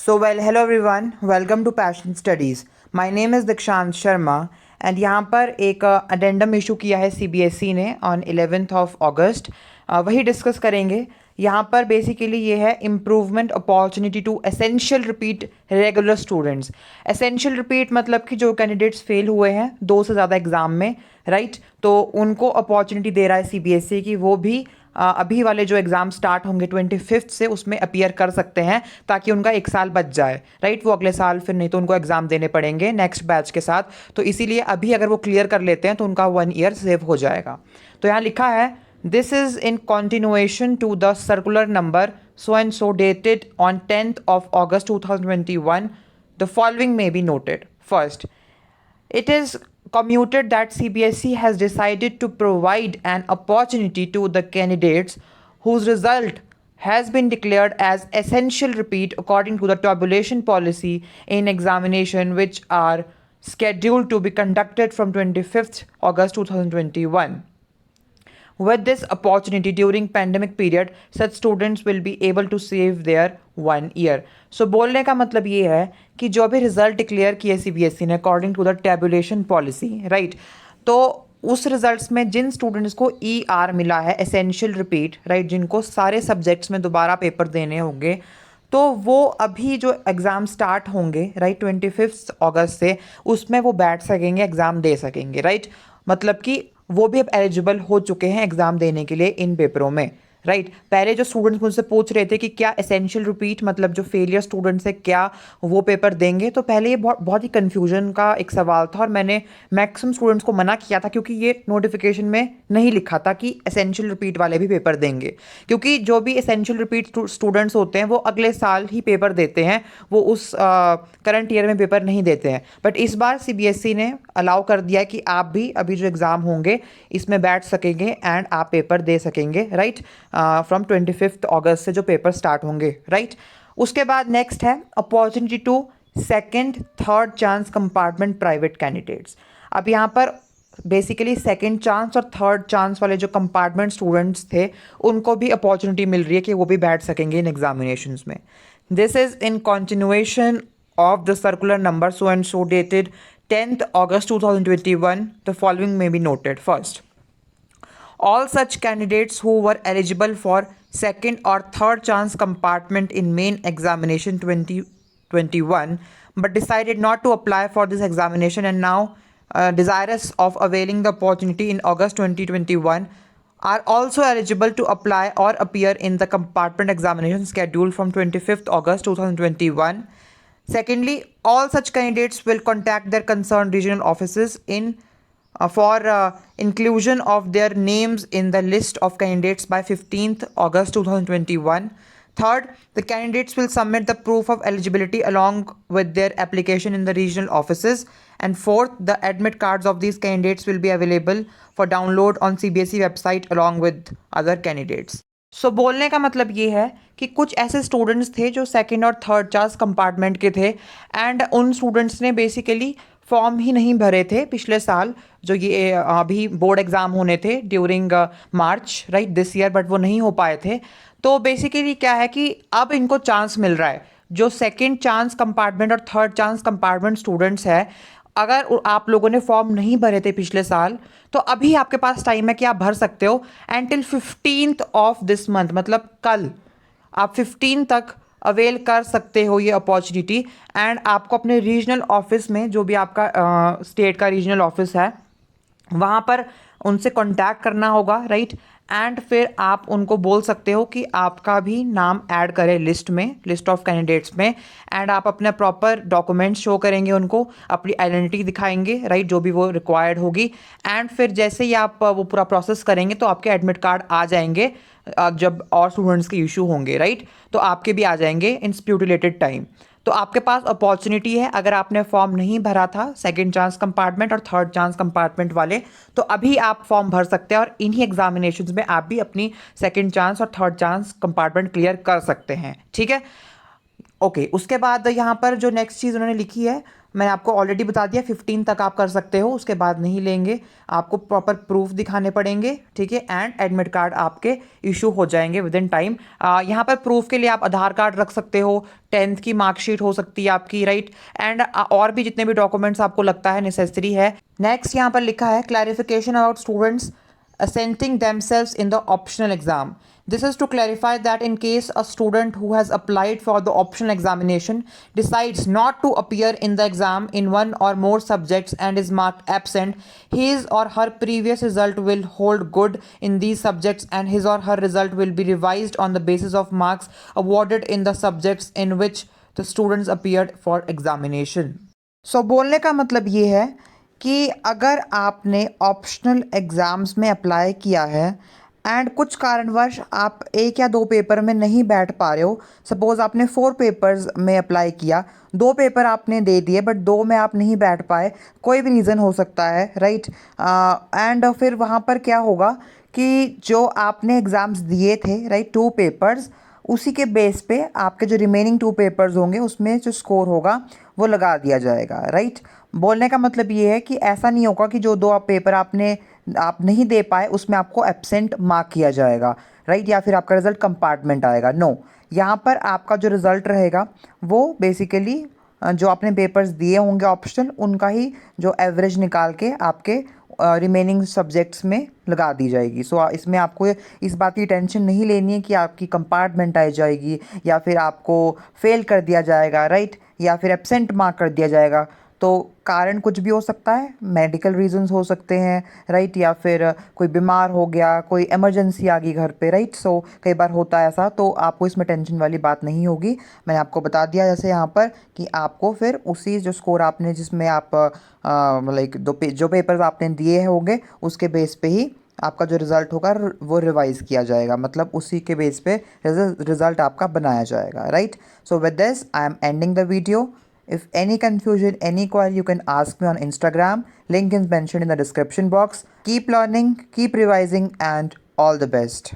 Hello everyone, welcome to Passion Studies. My name is Dikshant Sharma and यहाँ पर एक addendum issue किया है CBSE ने ऑन 11th ऑफ अगस्त. वही डिस्कस करेंगे. यहाँ पर बेसिकली ये है improvement opportunity to essential repeat regular students. Essential repeat मतलब कि जो कैंडिडेट्स फेल हुए हैं 2 से ज़्यादा एग्ज़ाम में, राइट, तो उनको अपॉर्चुनिटी दे रहा है CBSE की वो भी अभी वाले जो एग्ज़ाम स्टार्ट होंगे 25th से उसमें अपीयर कर सकते हैं ताकि उनका 1 साल बच जाए, राइट. वो अगले साल फिर नहीं तो उनको एग्ज़ाम देने पड़ेंगे नेक्स्ट बैच के साथ. तो इसीलिए अभी अगर वो क्लियर कर लेते हैं तो उनका 1 ईयर सेव हो जाएगा. तो यहाँ लिखा है this is in continuation to the circular number so and so dated on 10th of August 2021. The following may be noted. First, it is commuted that CBSE has decided to provide an opportunity to the candidates whose result has been declared as essential repeat according to the tabulation policy in examination which are scheduled to be conducted from 25th August 2021. With this opportunity during pandemic period, such students will be able to save their 1 year. So बोलने का मतलब ये है कि जो भी result declare किए CBSE ने according to the tabulation policy, right, तो उस रिजल्ट्स में जिन स्टूडेंट्स को ER मिला है एसेंशियल रिपीट, राइट, जिनको सारे सब्जेक्ट्स में दोबारा पेपर देने होंगे, तो वो अभी जो एग्ज़ाम स्टार्ट होंगे, राइट, 25th अगस्त से, उसमें वो बैठ सकेंगे, एग्ज़ाम दे सकेंगे, राइट. मतलब कि वो भी अब एलिजिबल हो चुके हैं एग्ज़ाम देने के लिए इन पेपरों में, राइट. पहले जो स्टूडेंट्स मुझसे पूछ रहे थे कि क्या एसेंशियल रिपीट मतलब जो फेलियर स्टूडेंट्स है क्या वो पेपर देंगे, तो पहले ये बहुत ही कन्फ्यूजन का एक सवाल था और मैंने मैक्सिमम स्टूडेंट्स को मना किया था क्योंकि ये नोटिफिकेशन में नहीं लिखा था कि एसेंशियल रिपीट वाले भी पेपर देंगे. क्योंकि जो भी एसेंशियल रिपीट स्टूडेंट्स होते हैं वो अगले साल ही पेपर देते हैं, वो उस करंट ईयर में पेपर नहीं देते हैं. बट इस बार CBSE ने अलाउ कर दिया है कि आप भी अभी जो एग्ज़ाम होंगे इसमें बैठ सकेंगे एंड आप पेपर दे सकेंगे, राइट, फ्रॉम 25th अगस्त से जो पेपर स्टार्ट होंगे, राइट. उसके बाद नेक्स्ट है opportunity to second third chance compartment private candidates. अब यहाँ पर बेसिकली सेकंड चांस और थर्ड चांस वाले जो कंपार्टमेंट स्टूडेंट्स थे उनको भी अपॉर्चुनिटी मिल रही है कि वो भी बैठ सकेंगे इन एग्जामिनेशंस में. This is in continuation of the circular number so and so dated 10th August 2021. The following may be noted. First, all such candidates who were eligible for second or third chance compartment in main examination 2021 but decided not to apply for this examination and now desirous of availing the opportunity in August 2021 are also eligible to apply or appear in the compartment examination scheduled from 25th August 2021. Secondly, all such candidates will contact their concerned regional offices for inclusion of their names in the list of candidates by 15th August 2021. Third, the candidates will submit the proof of eligibility along with their application in the regional offices. And fourth, the admit cards of these candidates will be available for download on CBSE website along with other candidates. सो बोलने का मतलब ये है कि कुछ ऐसे students थे जो सेकंड और थर्ड चांस कंपार्टमेंट के थे एंड उन स्टूडेंट्स ने बेसिकली फॉर्म ही नहीं भरे थे पिछले साल जो ये अभी बोर्ड एग्ज़ाम होने थे during March, right, this year, but वो नहीं हो पाए थे. तो बेसिकली क्या है कि अब इनको चांस मिल रहा है. जो सेकेंड चांस कंपार्टमेंट और थर्ड चांस कंपार्टमेंट स्टूडेंट्स है, अगर आप लोगों ने फॉर्म नहीं भरे थे पिछले साल तो अभी आपके पास टाइम है कि आप भर सकते हो and till 15th of this month, मतलब कल आप 15 तक अवेल कर सकते हो ये अपॉर्चुनिटी. एंड आपको अपने रीजनल ऑफिस में जो भी आपका स्टेट का रीजनल ऑफिस है वहाँ पर उनसे कांटेक्ट करना होगा, राइट. एंड फिर आप उनको बोल सकते हो कि आपका भी नाम ऐड करें लिस्ट में, लिस्ट ऑफ कैंडिडेट्स में. एंड आप अपने प्रॉपर डॉक्यूमेंट्स शो करेंगे उनको, अपनी आइडेंटिटी दिखाएंगे, राइट, जो भी वो रिक्वायर्ड होगी. एंड फिर जैसे ही आप वो पूरा प्रोसेस करेंगे तो आपके एडमिट कार्ड आ जाएंगे जब और स्टूडेंट्स के इशू होंगे, राइट, तो आपके भी आ जाएंगे इन स्प्यूटुलेटेड टाइम. तो आपके पास अपॉर्चुनिटी है, अगर आपने फॉर्म नहीं भरा था सेकंड चांस कंपार्टमेंट और थर्ड चांस कंपार्टमेंट वाले, तो अभी आप फॉर्म भर सकते हैं और इन्हीं एग्जामिनेशंस में आप भी अपनी सेकंड चांस और थर्ड चांस कंपार्टमेंट क्लियर कर सकते हैं, ठीक है. ओके, उसके बाद यहाँ पर जो नेक्स्ट चीज़ उन्होंने लिखी है, मैंने आपको ऑलरेडी बता दिया 15 तक आप कर सकते हो, उसके बाद नहीं लेंगे। आपको प्रॉपर प्रूफ दिखाने पड़ेंगे, ठीक है, एंड एडमिट कार्ड आपके इशू हो जाएंगे विद इन टाइम। यहाँ पर प्रूफ के लिए आप आधार कार्ड रख सकते हो, 10th की मार्कशीट हो सकती है आपकी, राइट, एंड और भी जितने भी डॉक्यूमेंट्स आपको लगता है नेसेसरी है। नेक्स्ट यहाँ पर लिखा है clarification about students assenting themselves in the optional exam. This is to clarify that in case a student who has applied for the optional examination decides not to appear in the exam in one or more subjects and is marked absent, his or her previous result will hold good in these subjects and his or her result will be revised on the basis of marks awarded in the subjects in which the students appeared for examination. So बोलने का मतलब ये है कि अगर आपने optional exams में apply किया है एंड कुछ कारणवश आप 1 या 2 पेपर में नहीं बैठ पा रहे हो, सपोज़ आपने 4 पेपर्स में अप्लाई किया, 2 पेपर आपने दे दिए बट 2 में आप नहीं बैठ पाए, कोई भी रीज़न हो सकता है, राइट, एंड फिर वहाँ पर क्या होगा कि जो आपने एग्ज़ाम्स दिए थे, राइट, 2 पेपर्स, उसी के बेस पे आपके जो रिमेनिंग 2 पेपर्स होंगे उसमें जो स्कोर होगा वो लगा दिया जाएगा, राइट। बोलने का मतलब ये है कि ऐसा नहीं होगा कि जो 2 पेपर आप नहीं दे पाए उसमें आपको एब्सेंट मार्क किया जाएगा, राइट, या फिर आपका रिज़ल्ट कंपार्टमेंट आएगा। नो, यहाँ पर आपका जो रिज़ल्ट रहेगा वो बेसिकली जो आपने पेपर्स दिए होंगे ऑप्शनल, उनका ही जो एवरेज निकाल के आपके रिमेनिंग सब्जेक्ट्स में लगा दी जाएगी। सो इसमें आपको इस बात की टेंशन नहीं लेनी है कि आपकी कंपार्टमेंट आ जाएगी या फिर आपको फेल कर दिया जाएगा, राइट, या फिर एब्सेंट मार्क कर दिया जाएगा। तो कारण कुछ भी हो सकता है, मेडिकल रीजंस हो सकते हैं, राइट, या फिर कोई बीमार हो गया, कोई इमरजेंसी आ गई घर पे, राइट। सो कई बार होता है ऐसा, तो आपको इसमें टेंशन वाली बात नहीं होगी। मैंने आपको बता दिया जैसे यहाँ पर कि आपको फिर उसी जो स्कोर आपने जिसमें आप लाइक जो पेपर्स आपने दिए होंगे उसके बेस पे ही आपका जो रिज़ल्ट होगा वो रिवाइज़ किया जाएगा, मतलब उसी के बेस पे रिज़ल्ट आपका बनाया जाएगा, right. So with this I am ending the video. If any confusion, any query, you can ask me on Instagram. Link is mentioned in the description box. Keep learning, keep revising, and all the best.